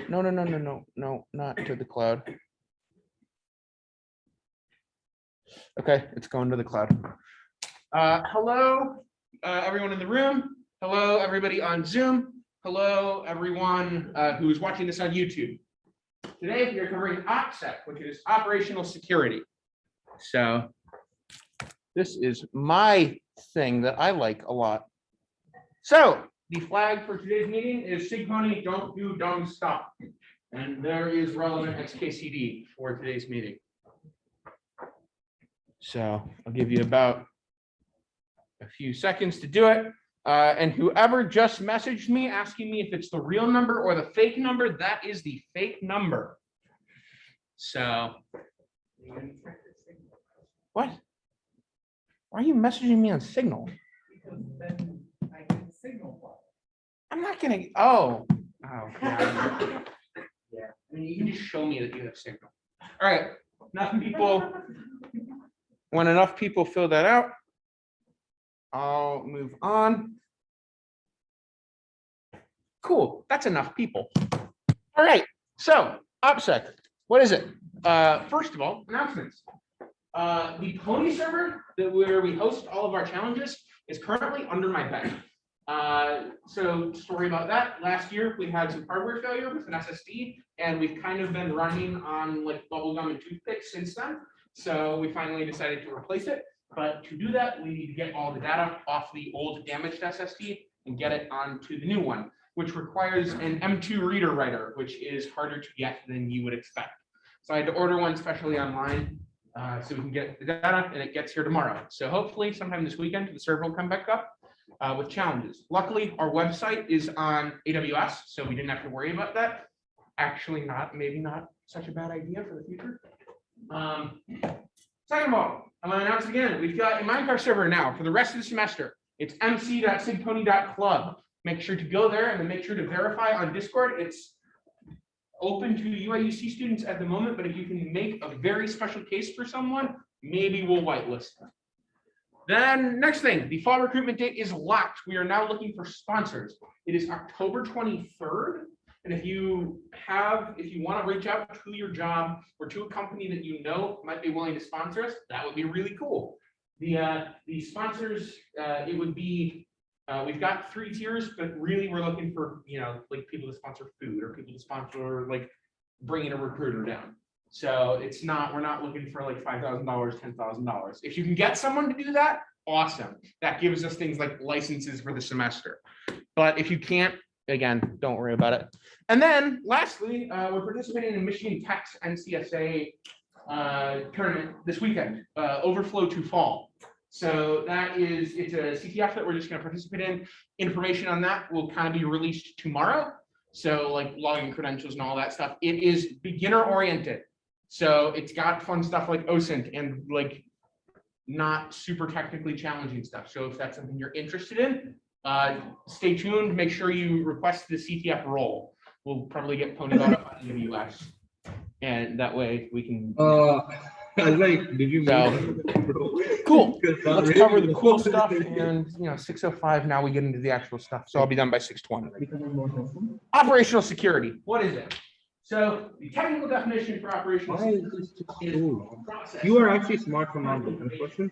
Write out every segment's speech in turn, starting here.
No, not to the cloud. Okay, it's going to the cloud. Hello, everyone in the room. Hello, everybody on Zoom. Hello, everyone who's watching this on YouTube. Today, we are covering OpSec, which is operational security. So this is my thing that I like a lot. So the flag for today's meeting is SIGPwny, don't do dumb stuff. And there is relevant XKCD for today's meeting. So I'll give you about a few seconds to do it. And whoever just messaged me asking me if it's the real number or the fake number, that is the fake number. So what? Why are you messaging me on Signal? Because then I can signal. I'm not gonna. Oh, yeah. Yeah. I mean, you can just show me that you have Signal. All right. Enough people. When enough people fill that out, I'll move on. Cool. That's enough people. All right. So OpSec. What is it? First of all, announcements. The Pwny server where we host all of our challenges is currently under my bed. So story about that. Last year we had some hardware failure with an SSD, and we've kind of been running on like bubblegum and toothpicks since then. So we finally decided to replace it. But to do that, we need to get all the data off the old damaged SSD and get it onto the new one, which requires an M2 reader writer, which is harder to get than you would expect. So I had to order one specially online so we can get the data, and it gets here tomorrow. So hopefully sometime this weekend, the server will come back up with challenges. Luckily, our website is on AWS, so we didn't have to worry about that. Actually, maybe not such a bad idea for the future. Second of all, I'm going to announce again, we've got a Minecraft server now for the rest of the semester. It's mc.sigpwny.club. Make sure to go there and then make sure to verify on Discord. It's open to UIUC students at the moment, but if you can make a very special case for someone, maybe we'll whitelist them. Then next thing, the fall recruitment date is locked. We are now looking for sponsors. It is October 23rd. And if you want to reach out to your job or to a company that you know might be willing to sponsor us, that would be really cool. The sponsors, it would be, we've got 3 tiers, but really we're looking for, like people to sponsor food or people to sponsor like bringing a recruiter down. So we're not looking for like $5,000, $10,000. If you can get someone to do that, awesome. That gives us things like licenses for the semester. But if you can't, again, don't worry about it. And then lastly, we're participating in Michigan Tech's NCSA tournament this weekend, Overflow to Fall. So it's a CTF that we're just going to participate in. Information on that will kind of be released tomorrow. So like login credentials and all that stuff. It is beginner oriented. So it's got fun stuff like OSINT and like not super technically challenging stuff. So if that's something you're interested in, stay tuned. Make sure you request the CTF role. We'll probably get Pwny up on AWS, and that way we can. Did you? Cool. Let's cover the cool stuff, and 6:05. Now we get into the actual stuff. So I'll be done by 6:20. Operational security. What is it? So the technical definition for operational security is process. You are actually smart for my question.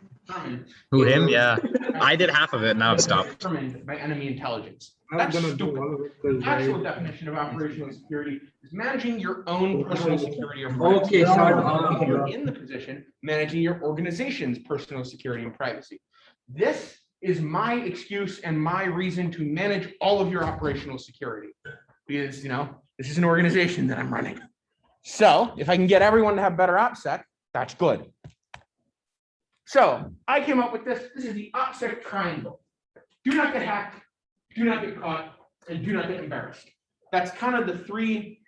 Who, him? Yeah. I did half of it, now it's stopped. Determined by enemy intelligence. That's stupid. The actual definition of operational security is managing your own personal security or privacy. Okay, sorry. If you're in the position, managing your organization's personal security and privacy. This is my excuse and my reason to manage all of your operational security. Because, this is an organization that I'm running. So if I can get everyone to have better OpSec, that's good. So I came up with this. This is the OpSec triangle. Do not get hacked, do not get caught, and do not get embarrassed. That's kind of the 3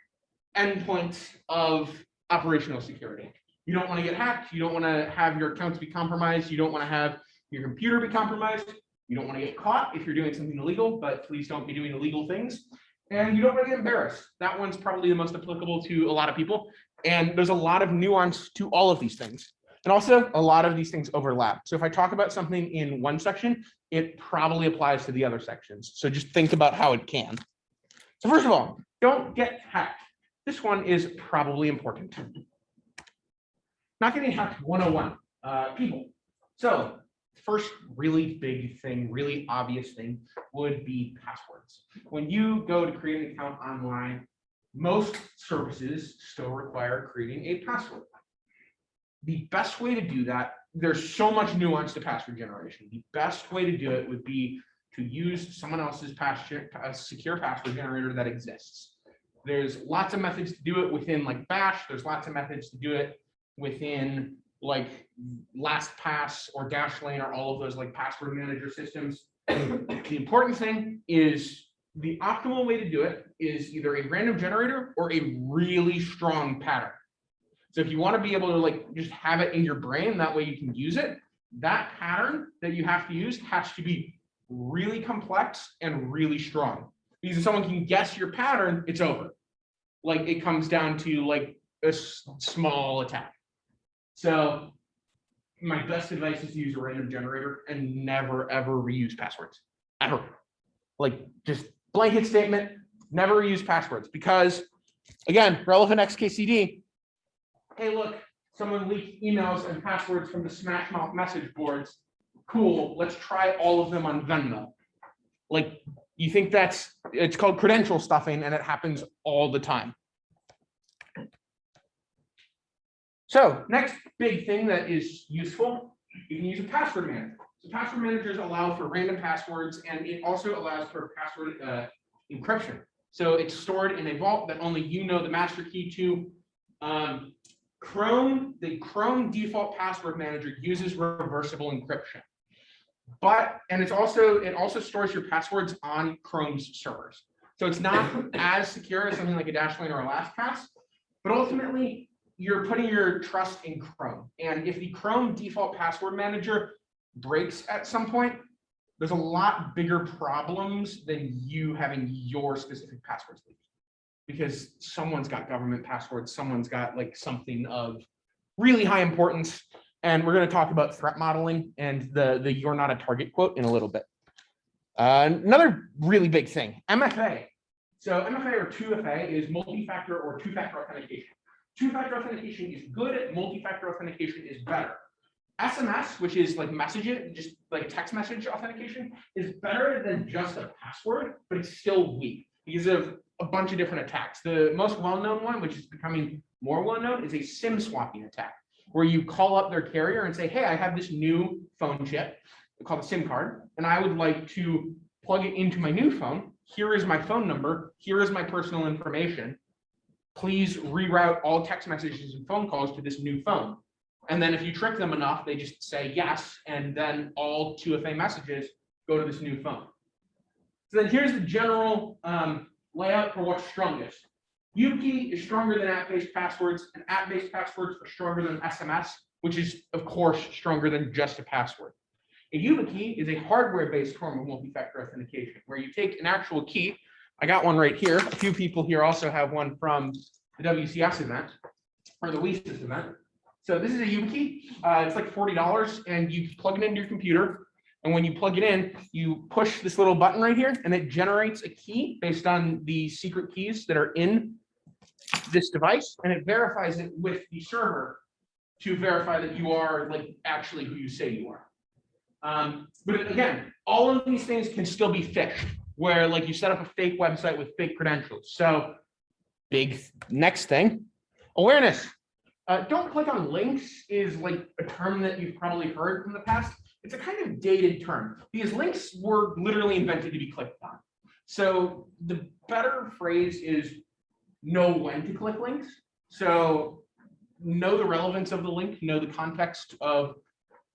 endpoints of operational security. You don't want to get hacked. You don't want to have your accounts be compromised. You don't want to have your computer be compromised. You don't want to get caught if you're doing something illegal, but please don't be doing illegal things. And you don't want to get embarrassed. That one's probably the most applicable to a lot of people. And there's a lot of nuance to all of these things. And also a lot of these things overlap. So if I talk about something in one section, it probably applies to the other sections. So just think about how it can. So first of all, don't get hacked. This one is probably important. Not getting hacked 101, people. So first really big thing, really obvious thing would be passwords. When you go to create an account online, most services still require creating a password. The best way to do that, there's so much nuance to password generation. The best way to do it would be to use someone else's secure password generator that exists. There's lots of methods to do it within like Bash. There's lots of methods to do it within like LastPass or Dashlane or all of those like password manager systems. The important thing is the optimal way to do it is either a random generator or a really strong pattern. So if you want to be able to like just have it in your brain, that way you can use it, that pattern that you have to use has to be really complex and really strong. Because if someone can guess your pattern, it's over. Like it comes down to like a small attack. So my best advice is to use a random generator and never ever reuse passwords, ever. Like just blanket statement, never reuse passwords because again, relevant XKCD. Hey, look, someone leaked emails and passwords from the Smash Mouth message boards. Cool, let's try all of them on Venmo. Like, you think it's called credential stuffing and it happens all the time. So next big thing that is useful, you can use a password manager. So password managers allow for random passwords and it also allows for password encryption. So it's stored in a vault that only you know the master key to. The Chrome default password manager uses reversible encryption. And it also stores your passwords on Chrome's servers. So it's not as secure as something like a Dashlane or a LastPass, but ultimately you're putting your trust in Chrome. And if the Chrome default password manager breaks at some point, there's a lot bigger problems than you having your specific passwords leaked. Because someone's got government passwords, someone's got like something of really high importance. And we're going to talk about threat modeling and the "you're not a target" quote in a little bit. Another really big thing, MFA. So MFA or 2FA is multi-factor or two-factor authentication. Two-factor authentication is good, multi-factor authentication is better. SMS, which is like messaging, just like text message authentication, is better than just a password, but it's still weak because of a bunch of different attacks. The most well-known one, which is becoming more well-known, is a SIM swapping attack, where you call up their carrier and say, hey, I have this new phone chip called a SIM card, and I would like to plug it into my new phone. Here is my phone number. Here is my personal information. Please reroute all text messages and phone calls to this new phone. And then if you trick them enough, they just say yes, and then all 2FA messages go to this new phone. So then here's the general layout for what's strongest. YubiKey is stronger than app-based passwords, and app-based passwords are stronger than SMS, which is, of course, stronger than just a password. A YubiKey is a hardware-based form of multi-factor authentication, where you take an actual key. I got one right here. A few people here also have one from the WCS event, or the WCS event. So this is a YubiKey. It's like $40, and you plug it into your computer. And when you plug it in, you push this little button right here, and it generates a key based on the secret keys that are in this device, and it verifies it with the server to verify that you are like actually who you say you are. But again, all of these things can still be phished, where like you set up a fake website with fake credentials. So big next thing, awareness. Don't click on links is like a term that you've probably heard from the past. It's a kind of dated term because links were literally invented to be clicked on. So the better phrase is know when to click links. So know the relevance of the link, know the context of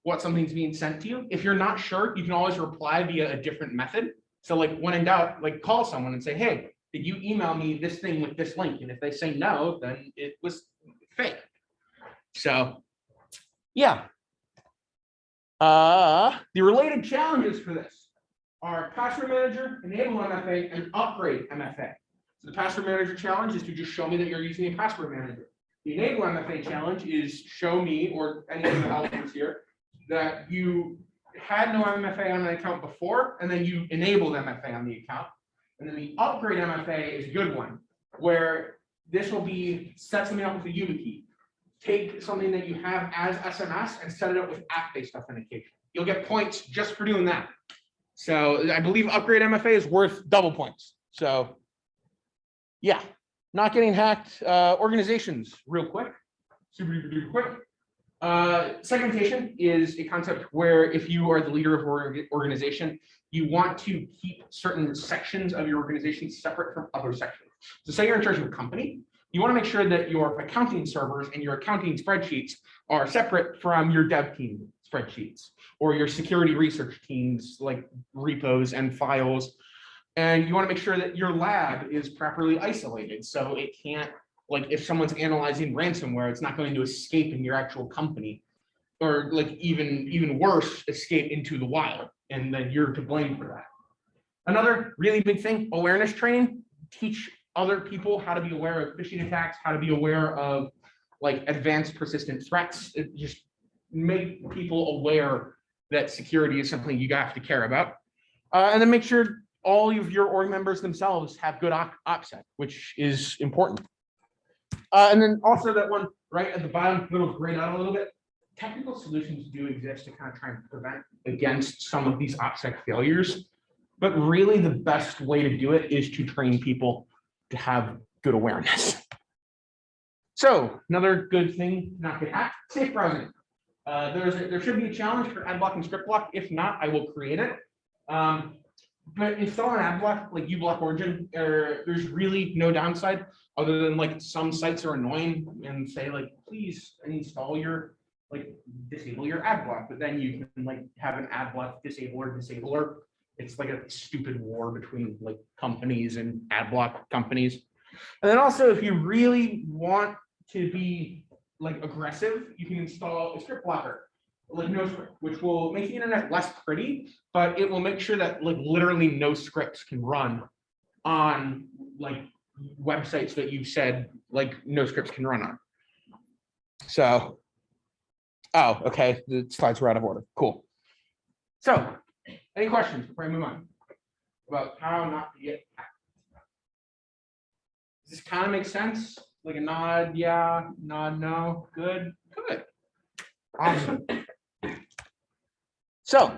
what something's being sent to you. If you're not sure, you can always reply via a different method. So like when in doubt, like call someone and say, hey, did you email me this thing with this link? And if they say no, then it was fake. So yeah. The related challenges for this are password manager, enable MFA, and upgrade MFA. So the password manager challenge is to just show me that you're using a password manager. The enable MFA challenge is show me, or any of the developers here, that you had no MFA on an account before, and then you enabled MFA on the account. And then the upgrade MFA is a good one, where this will be set something up with a YubiKey. Take something that you have as SMS and set it up with app-based authentication. You'll get points just for doing that. So I believe upgrade MFA is worth double points. So yeah, not getting hacked. Organizations, real quick, super duper quick. Segmentation is a concept where if you are the leader of an organization, you want to keep certain sections of your organization separate from other sections. So say you're in charge of a company, you want to make sure that your accounting servers and your accounting spreadsheets are separate from your dev team spreadsheets or your security research teams like repos and files. And you want to make sure that your lab is properly isolated so it can't, like if someone's analyzing ransomware, it's not going to escape in your actual company, or like even worse, escape into the wild, and then you're to blame for that. Another really big thing, awareness training. Teach other people how to be aware of phishing attacks, how to be aware of like advanced persistent threats. It just make people aware that security is something you have to care about. And then make sure all of your org members themselves have good OpSec, which is important. And then also that one right at the bottom, little grayed out a little bit. Technical solutions do exist to kind of try and prevent against some of these OpSec failures, but really the best way to do it is to train people to have good awareness. So another good thing to not get hacked, safe browsing. There should be a challenge for ad block and script block. If not, I will create it. But install an ad block like uBlock Origin, there's really no downside other than like some sites are annoying and say like, please install your, like disable your ad block, but then you can like have an ad block disabler. It's like a stupid war between like companies and ad block companies. And then also if you really want to be like aggressive, you can install a script blocker like NoScript, which will make the internet less pretty, but it will make sure that like literally no scripts can run on like websites that you've said like no scripts can run on. So, oh, okay, the slides were out of order. Cool. So, any questions before I move on about how not to get hacked? Does this kind of make sense? Like a nod, yeah, nod, no, good, good, awesome. So,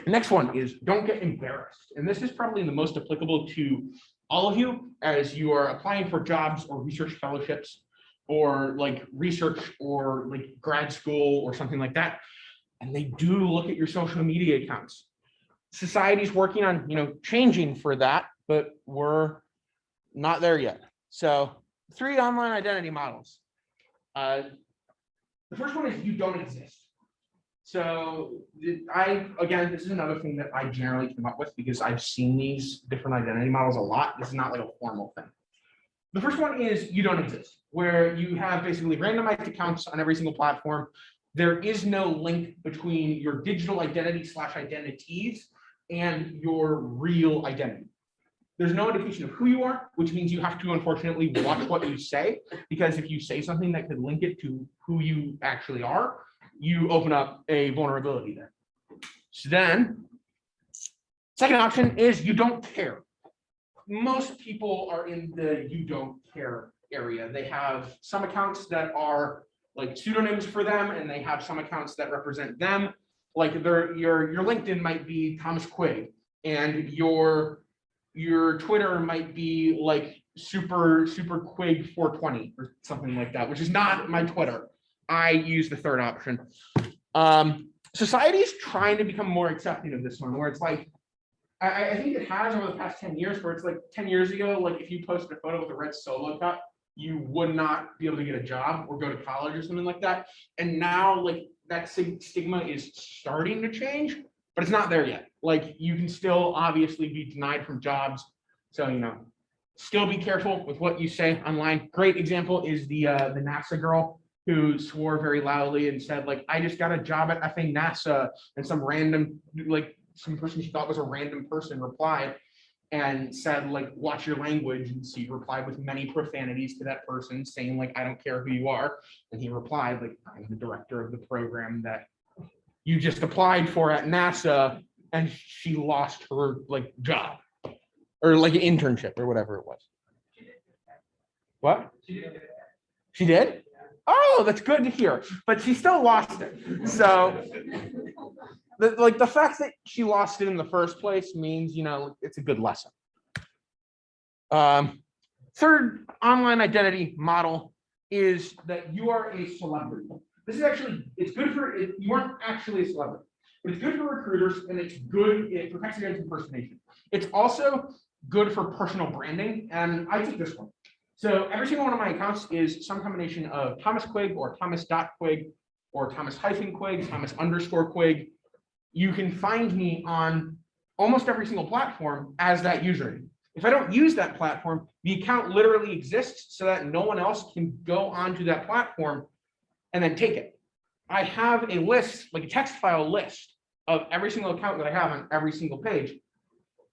next one is don't get embarrassed. And this is probably the most applicable to all of you as you are applying for jobs or research fellowships or like research or like grad school or something like that. And they do look at your social media accounts. Society's working on, changing for that, but we're not there yet. So 3 online identity models. The first one is you don't exist. So again, this is another thing that I generally came up with because I've seen these different identity models a lot. This is not like a formal thing. The first one is you don't exist, where you have basically randomized accounts on every single platform. There is no link between your digital identity / identities and your real identity. There's no indication of who you are, which means you have to unfortunately watch what you say, because if you say something that could link it to who you actually are, you open up a vulnerability there. So then, second option is you don't care. Most people are in the you don't care area. They have some accounts that are like pseudonyms for them, and they have some accounts that represent them. Like your LinkedIn might be Thomas Quigg, and your Twitter might be like super Quigg 420 or something like that, which is not my Twitter. I use the third option. Society's trying to become more accepting of this one, where it's like, I think it has over the past 10 years, where it's like 10 years ago, like if you posted a photo with a red solo cup, you would not be able to get a job or go to college or something like that. And now like that stigma is starting to change, but it's not there yet. Like you can still obviously be denied from jobs. So, still be careful with what you say online. Great example is the NASA girl who swore very loudly and said like, I just got a job at effing NASA, and some random, like some person she thought was a random person replied and said like, watch your language. And she replied with many profanities to that person saying like, I don't care who you are. And he replied like, I'm the director of the program that you just applied for at NASA. And she lost her like job or like an internship or whatever it was. What? She did? Oh, that's good to hear. But she still lost it. So, the fact that she lost it in the first place means, it's a good lesson. Third online identity model is that you are a celebrity. This is actually, it's good for, you aren't actually a celebrity, but it's good for recruiters and it's good, it protects against impersonation. It's also good for personal branding, and I took this one. So every single one of my accounts is some combination of Thomas Quigg or Thomas.Quigg or Thomas-Quigg, Thomas_Quigg. You can find me on almost every single platform as that username. If I don't use that platform, the account literally exists so that no one else can go onto that platform and then take it. I have a list, like a text file list of every single account that I have on every single page,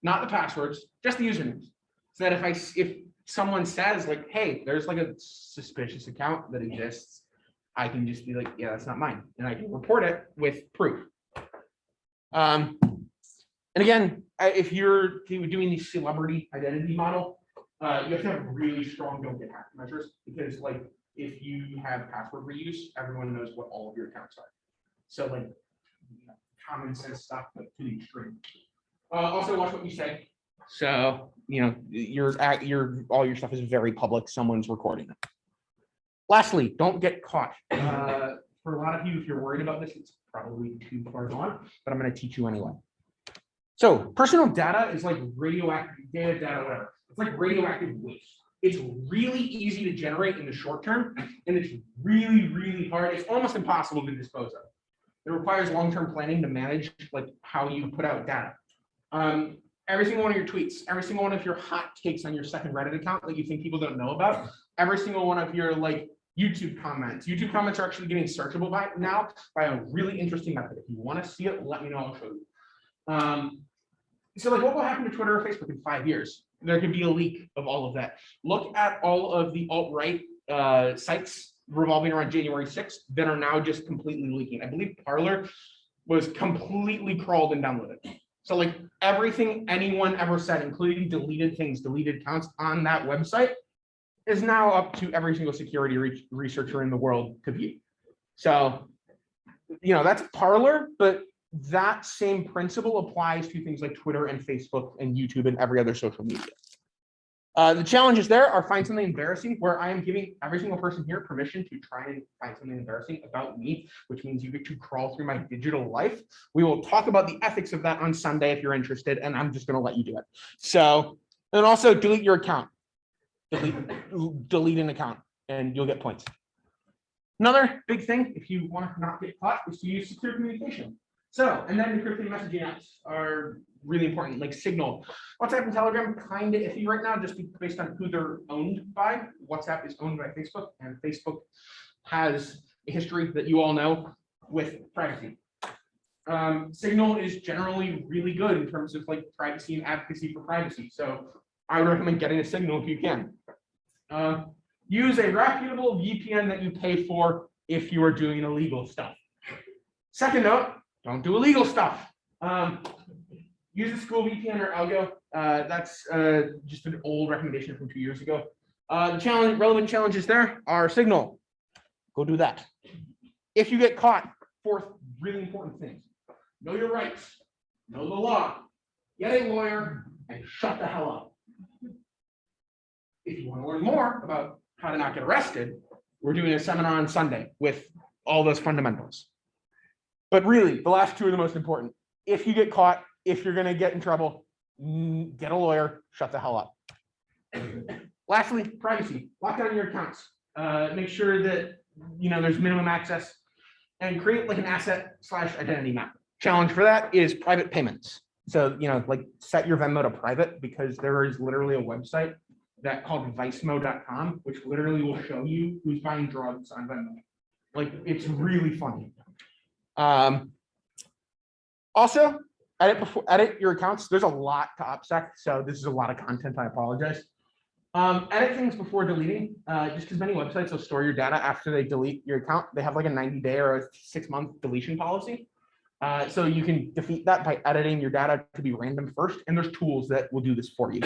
not the passwords, just the usernames. So that if someone says like, hey, there's like a suspicious account that exists, I can just be like, yeah, that's not mine. And I can report it with proof. And again, if you're doing the celebrity identity model, you have to have really strong don't get hacked measures, because like if you have password reuse, everyone knows what all of your accounts are. So like common sense stuff, but to the extreme. Also watch what you say. So all your stuff is very public. Someone's recording it. Lastly, don't get caught. For a lot of you, if you're worried about this, it's probably too far gone, but I'm going to teach you anyway. So personal data is like radioactive data, whatever. It's like radioactive waste. It's really easy to generate in the short term, and it's really, really hard. It's almost impossible to dispose of. It requires long-term planning to manage like how you put out data. Every single one of your tweets, every single one of your hot takes on your second Reddit account that you think people don't know about, every single one of your like YouTube comments. YouTube comments are actually getting searchable now by a really interesting method. If you want to see it, let me know, I'll show you. So like what will happen to Twitter or Facebook in 5 years? There could be a leak of all of that. Look at all of the alt-right sites revolving around January 6th that are now just completely leaking. I believe Parler was completely crawled and downloaded. So like everything anyone ever said, including deleted things, deleted accounts on that website, is now up to every single security researcher in the world to view. So, that's Parler, but that same principle applies to things like Twitter and Facebook and YouTube and every other social media. The challenges there are find something embarrassing, where I am giving every single person here permission to try and find something embarrassing about me, which means you get to crawl through my digital life. We will talk about the ethics of that on Sunday if you're interested, and I'm just going to let you do it. So, and also delete your account. Delete an account, and you'll get points. Another big thing, if you want to not get caught, is to use secure communication. So, and then encrypted messaging apps are really important, like Signal. WhatsApp and Telegram kind of iffy right now, just based on who they're owned by. WhatsApp is owned by Facebook, and Facebook has a history that you all know with privacy. Signal is generally really good in terms of like privacy and advocacy for privacy. So I would recommend getting a Signal if you can. Use a reputable VPN that you pay for if you are doing illegal stuff. Second note, don't do illegal stuff. Use the school VPN or algo. That's just an old recommendation from 2 years ago. The relevant challenges there are Signal. Go do that. If you get caught, fourth really important things. Know your rights. Know the law. Get a lawyer and shut the hell up. If you want to learn more about how to not get arrested, we're doing a seminar on Sunday with all those fundamentals. But really, the last two are the most important. If you get caught, if you're going to get in trouble, get a lawyer, shut the hell up. Lastly, privacy. Lock down your accounts. Make sure that there's minimum access, and create like an asset/identity map. Challenge for that is private payments. So like set your Venmo to private, because there is literally a website that called vicemo.com, which literally will show you who's buying drugs on Venmo. Like, it's really funny. Also, edit your accounts. There's a lot to OpSec, so this is a lot of content. I apologize. Edit things before deleting, just because many websites will store your data after they delete your account. They have like a 90-day or a 6-month deletion policy. So you can defeat that by editing your data to be random first, and there's tools that will do this for you.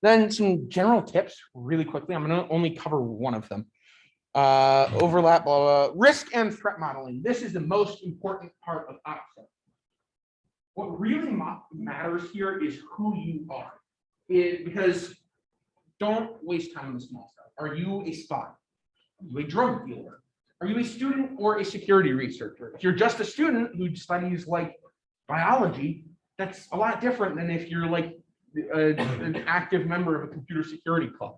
Then some general tips really quickly. I'm going to only cover one of them. Overlap, blah, blah, risk and threat modeling. This is the most important part of OpSec. What really matters here is who you are. Because don't waste time on the small stuff. Are you a spy? Are you a drug dealer? Are you a student or a security researcher? If you're just a student who studies like biology, that's a lot different than if you're like an active member of a computer security club.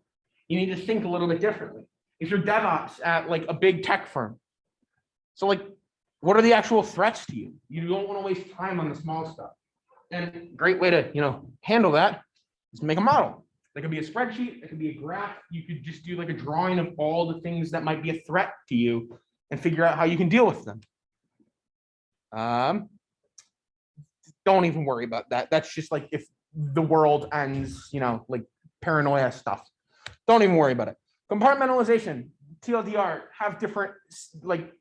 You need to think a little bit differently. If you're DevOps at like a big tech firm, so like, what are the actual threats to you? You don't want to waste time on the small stuff. And a great way to handle that is to make a model. That could be a spreadsheet, it could be a graph. You could just do like a drawing of all the things that might be a threat to you and figure out how you can deal with them. Don't even worry about that. That's just like if the world ends, like paranoia stuff. Don't even worry about it. Compartmentalization, TLDR, have different, like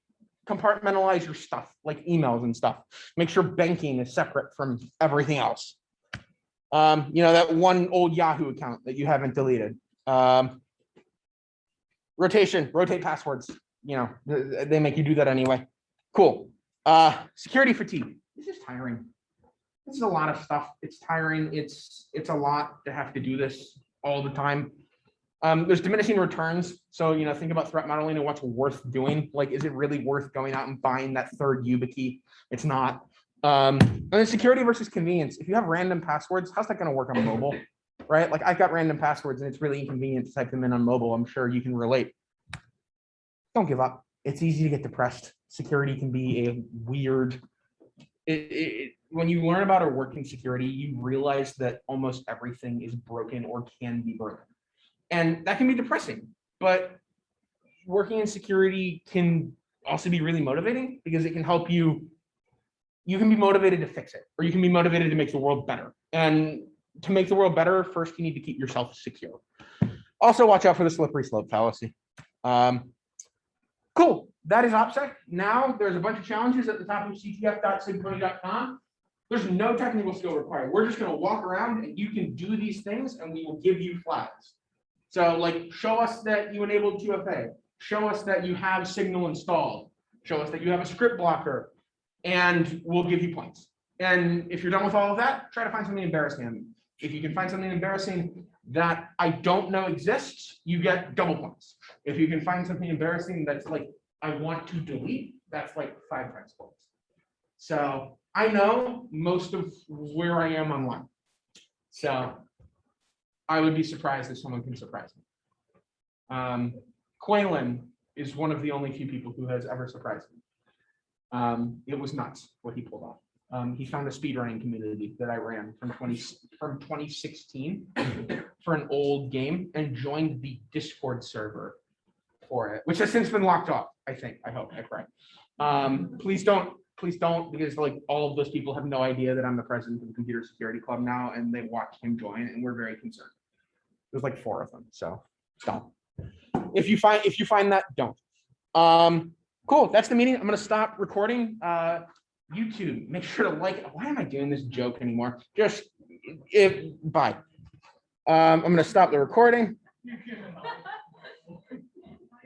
compartmentalize your stuff, like emails and stuff. Make sure banking is separate from everything else. That one old Yahoo account that you haven't deleted. Rotate passwords. They make you do that anyway. Cool. Security fatigue. This is tiring. This is a lot of stuff. It's tiring. It's a lot to have to do this all the time. There's diminishing returns. So, think about threat modeling and what's worth doing. Like, is it really worth going out and buying that third YubiKey? It's not. And then security versus convenience. If you have random passwords, how's that going to work on mobile? Right? Like, I've got random passwords and it's really inconvenient to type them in on mobile. I'm sure you can relate. Don't give up. It's easy to get depressed. Security can be a weird. When you learn about or work in security, you realize that almost everything is broken or can be broken. And that can be depressing, but working in security can also be really motivating because it can help you. You can be motivated to fix it, or you can be motivated to make the world better. And to make the world better, first you need to keep yourself secure. Also, watch out for the slippery slope fallacy. Cool. That is OpSec. Now there's a bunch of challenges at the top of ctf.sigpwny.com. There's no technical skill required. We're just going to walk around and you can do these things and we will give you flags. So like, show us that you enabled 2FA. Show us that you have Signal installed. Show us that you have a script blocker, and we'll give you points. And if you're done with all of that, try to find something embarrassing. If you can find something embarrassing that I don't know exists, you get double points. If you can find something embarrassing that's like, I want to delete, that's like 5 times points. So I know most of where I am online. So I would be surprised if someone can surprise me. Quaylen is one of the only few people who has ever surprised me. It was nuts what he pulled off. He found a speedrunning community that I ran from 2016 for an old game and joined the Discord server for it, which has since been locked off. I hope I pray. Please don't, because like all of those people have no idea that I'm the president of the Computer Security Club now, and they watched him join, and we're very concerned. There's like 4 of them, so don't. If you find that, don't. Cool. That's the meeting. I'm gonna stop recording. YouTube, make sure to like it. Why am I doing this joke anymore? Bye. I'm gonna stop the recording. You give him up.